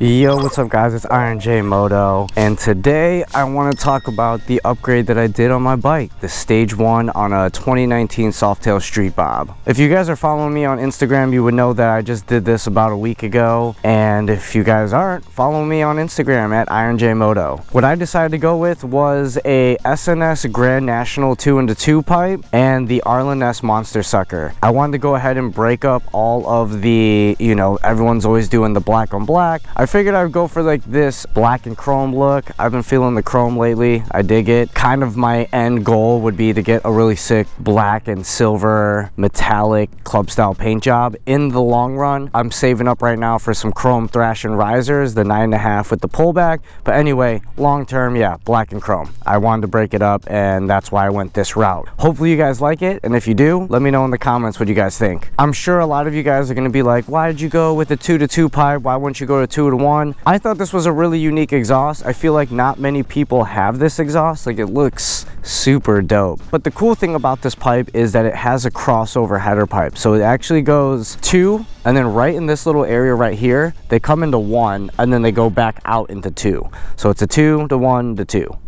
Yo, what's up guys, it's Iron J Moto, and today I want to talk about the upgrade that I did on my bike, the Stage 1 on a 2019 Softail Street Bob. If you guys are following me on Instagram, you would know that I just did this about a week ago, and if you guys aren't, follow me on Instagram at Iron J Moto. What I decided to go with was a SNS Grand National 2-in-2 pipe and the Arlen S Monster Sucker. I wanted to go ahead and break up all of the, everyone's always doing the black on black. I figured I would go for like this black and chrome look. I've been feeling the chrome lately. I dig it. Kind of my end goal would be to get a really sick black and silver metallic club style paint job. In the long run, I'm saving up right now for some chrome thrash and risers, the 9.5 with the pullback. But anyway, long term, yeah, black and chrome. I wanted to break it up, and that's why I went this route. Hopefully you guys like it, and if you do, let me know in the comments what you guys think. I'm sure a lot of you guys are going to be like, why did you go with the 2-to-2 pipe? Why wouldn't you go to 2-to-1? I thought this was a really unique exhaust. I feel like not many people have this exhaust. Like, it looks super dope. But the cool thing about this pipe is that it has a crossover header pipe. So it actually goes 2, and then right in this little area right here, they come into 1, and then they go back out into 2. So it's a 2 to 1 to 2.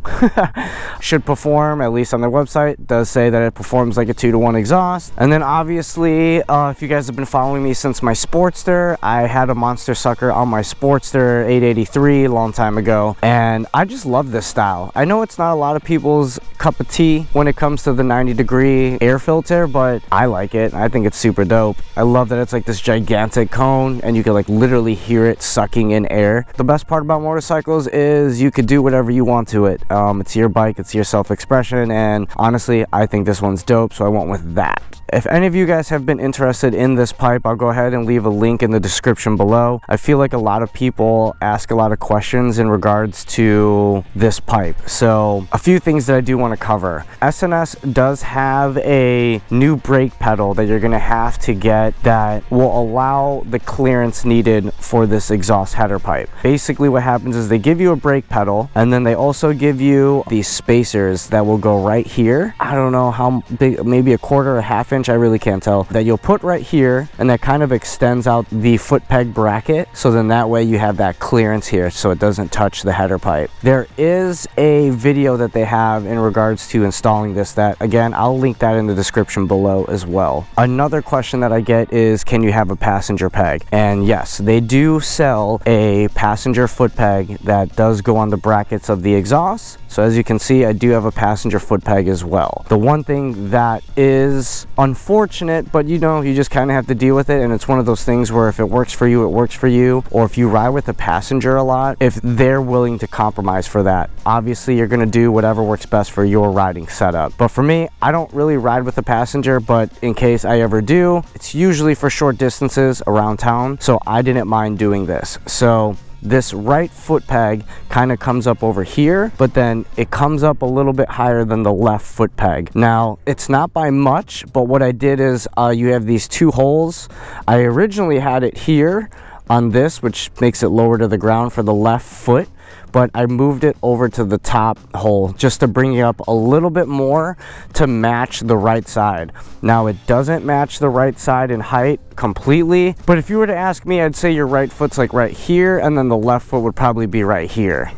Should perform, at least on their website, does say that it performs like a 2-to-1 exhaust. And then obviously, if you guys have been following me since my Sportster, I had a Monster Sucker on my Sportster 883 a long time ago, and I just love this style. I know it's not a lot of people's cup of tea when it comes to the 90-degree air filter, but I like it. I think it's super dope. I love that it's like this gigantic cone, and you can like literally hear it sucking in air. The best part about motorcycles is you could do whatever you want to it. It's your bike, it's your self-expression, and honestly, I think this one's dope, so I went with that. If any of you guys have been interested in this pipe, I'll go ahead and leave a link in the description below. I feel like a lot of people ask a lot of questions in regards to this pipe. So a few things that I do want to cover. SNS does have a new brake pedal that you're going to have to get that will allow the clearance needed for this exhaust header pipe. Basically what happens is they give you a brake pedal, and then they also give you these spacers that will go right here. I don't know how big, maybe a quarter or a half inch, I really can't tell, that you'll put right here, and that kind of extends out the foot peg bracket, so then that way you have that clearance here so it doesn't touch the header pipe. There is a video that they have in regards to installing this that, again, I'll link that in the description below as well. Another question that I get is, can you have a passenger peg? And yes, they do sell a passenger foot peg that does go on the brackets of the exhaust. So as you can see, I do have a passenger foot peg as well. The one thing that is unfortunate, but you just kind of have to deal with it, and it's one of those things where if it works for you, it works for you, or if you ride with a passenger a lot, if they're willing to compromise for that. Obviously, you're gonna do whatever works best for your riding setup. But for me, I don't really ride with a passenger, but in case I ever do, it's usually for short distances around town, so I didn't mind doing this. So this right foot peg kind of comes up over here, but then it comes up a little bit higher than the left foot peg. Now, it's not by much, but what I did is you have these 2 holes. I originally had it here on this, which makes it lower to the ground for the left foot, but I moved it over to the top hole just to bring it up a little bit more to match the right side. Now, it doesn't match the right side in height completely, but if you were to ask me, I'd say your right foot's like right here, and then the left foot would probably be right here.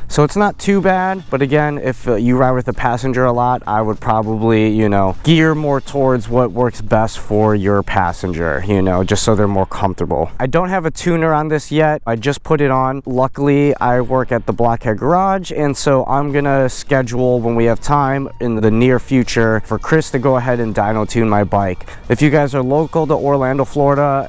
So it's not too bad, but again, if you ride with a passenger a lot, I would probably, gear more towards what works best for your passenger, just so they're more comfortable. I don't have a tuner on this yet. I just put it on. Luckily, I work at the Blockhead Garage, and so I'm gonna schedule when we have time in the near future for Chris to go ahead and dyno tune my bike. If you guys are local to Orlando, Florida,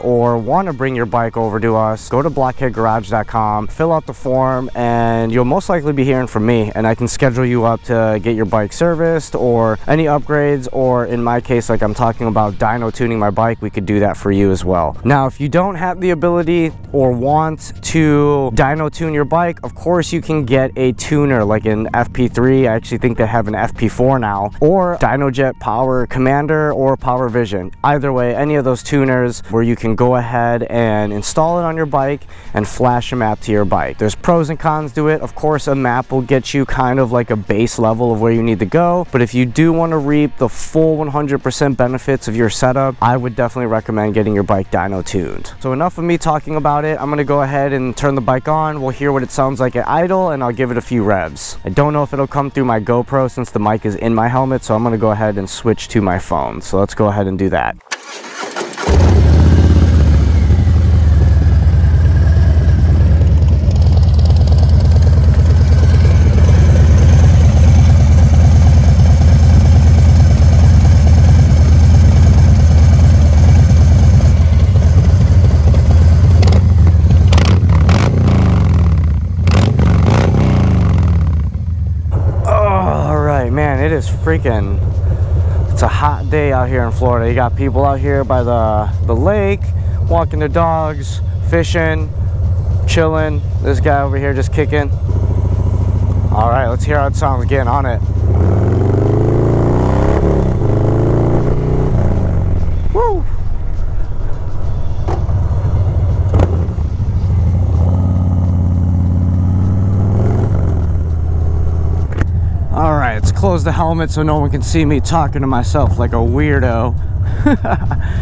or want to bring your bike over to us, go to blockheadgarage.com, fill out the form, and you'll most likely be hearing from me, and I can schedule you up to get your bike serviced or any upgrades, or in my case, like I'm talking about dyno tuning my bike, we could do that for you as well. Now, if you don't have the ability or want to dyno tune your bike, of course you can get a tuner like an FP3. I actually think they have an FP4 now, or DynoJet Power Commander or Power Vision. Either way, any of those tuners where you can go ahead and install it on your bike and flash a map to your bike. There's pros and cons to to it. Of course, a map will get you kind of like a base level of where you need to go, but if you do want to reap the full 100% benefits of your setup, I would definitely recommend getting your bike dyno tuned. So enough of me talking about it. I'm going to go ahead and turn the bike on. We'll hear what it sounds like at idle, and I'll give it a few revs. I don't know if it'll come through my GoPro since the mic is in my helmet, so I'm going to go ahead and switch to my phone. So let's go ahead and do that. Man, it is freaking, it's a hot day out here in Florida. You got people out here by the lake, walking their dogs, fishing, chilling. This guy over here just kicking. All right, let's hear how it sounds getting on it. Woo! All right, let's close the helmet so no one can see me talking to myself like a weirdo.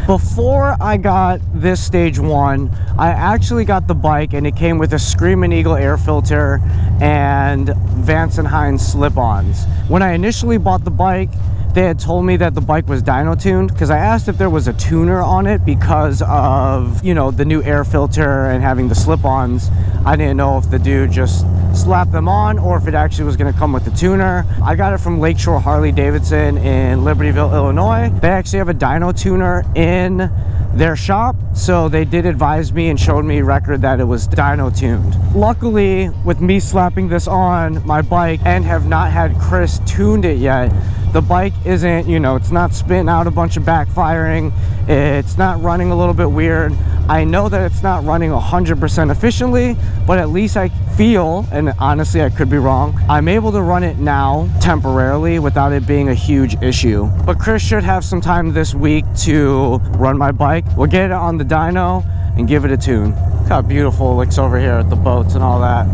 Before I got this stage 1, I actually got the bike and it came with a Screamin' Eagle air filter and Vance & Hines slip-ons. When I initially bought the bike, they had told me that the bike was dyno tuned, because I asked if there was a tuner on it because of, you know, the new air filter and having the slip-ons. I didn't know if the dude just slapped them on or if it actually was going to come with the tuner. I got it from Lakeshore Harley Davidson in Libertyville, Illinois. They actually have a dyno tuner in their shop, so they did advise me and showed me record that it was dyno tuned. Luckily, with me slapping this on my bike and have not had Chris tuned it yet, the bike isn't, you know, it's not spitting out a bunch of backfiring. It's not running a little bit weird. I know that it's not running 100% efficiently, but at least I feel, and honestly I could be wrong, I'm able to run it now temporarily without it being a huge issue. But Chris should have some time this week to run my bike. We'll get it on the dyno and give it a tune. Look how beautiful it looks over here at the boats and all that.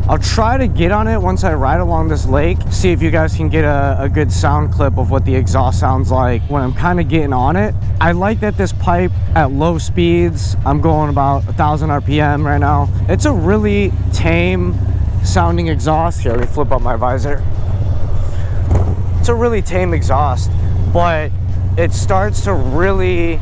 I'll try to get on it once I ride along this lake, see if you guys can get a good sound clip of what the exhaust sounds like when I'm kind of getting on it. I like that this pipe at low speeds, I'm going about 1,000 RPM right now. It's a really tame sounding exhaust. Here, let me flip up my visor. It's a really tame exhaust, but it starts to really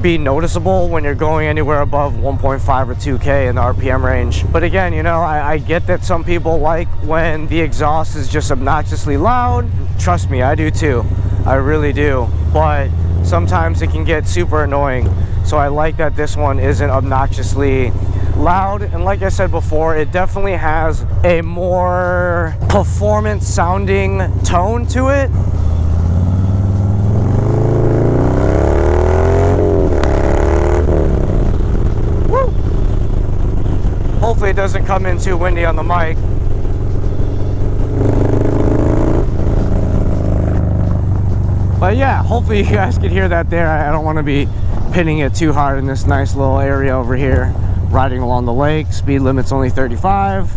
be noticeable when you're going anywhere above 1.5 or 2K in the RPM range. But again, you know, I get that some people like when the exhaust is just obnoxiously loud. Trust me, I do too. I really do. But sometimes it can get super annoying. So I like that this one isn't obnoxiously loud. And like I said before, it definitely has a more performance sounding tone to it. Hopefully it doesn't come in too windy on the mic. But yeah, hopefully you guys can hear that there. I don't want to be pinning it too hard in this nice little area over here. Riding along the lake, speed limit's only 35,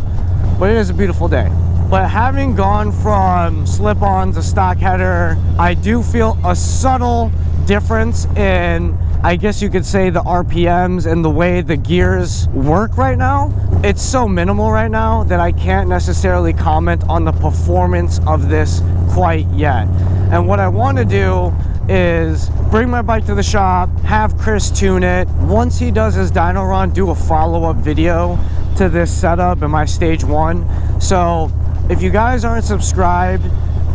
but it is a beautiful day. But having gone from slip-on to stock header, I do feel a subtle difference in, I guess you could say, the RPMs and the way the gears work right now. It's so minimal right now that I can't necessarily comment on the performance of this quite yet. And what I want to do is bring my bike to the shop, have Chris tune it. Once he does his dyno run, do a follow-up video to this setup in my stage 1. So if you guys aren't subscribed,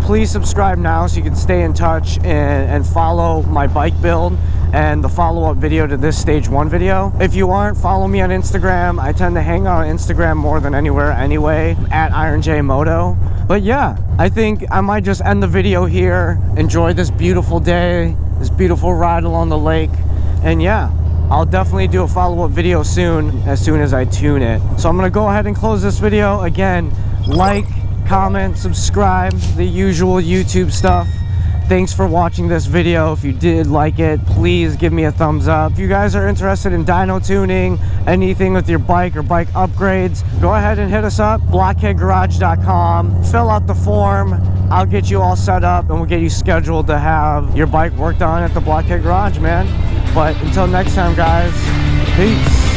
please subscribe now so you can stay in touch and follow my bike build and the follow-up video to this stage 1 video. If you aren't, follow me on Instagram. I tend to hang out on Instagram more than anywhere anyway, at IronJMoto. But yeah, I think I might just end the video here. Enjoy this beautiful day, this beautiful ride along the lake. And yeah, I'll definitely do a follow-up video soon as I tune it. So I'm gonna go ahead and close this video. Again, like, comment, subscribe, the usual YouTube stuff. Thanks for watching this video. If you did like it, please give me a thumbs up. If you guys are interested in dyno tuning, anything with your bike or bike upgrades, go ahead and hit us up, blockheadgarage.com. Fill out the form. I'll get you all set up and we'll get you scheduled to have your bike worked on at the Blockhead Garage, man. But until next time, guys, peace.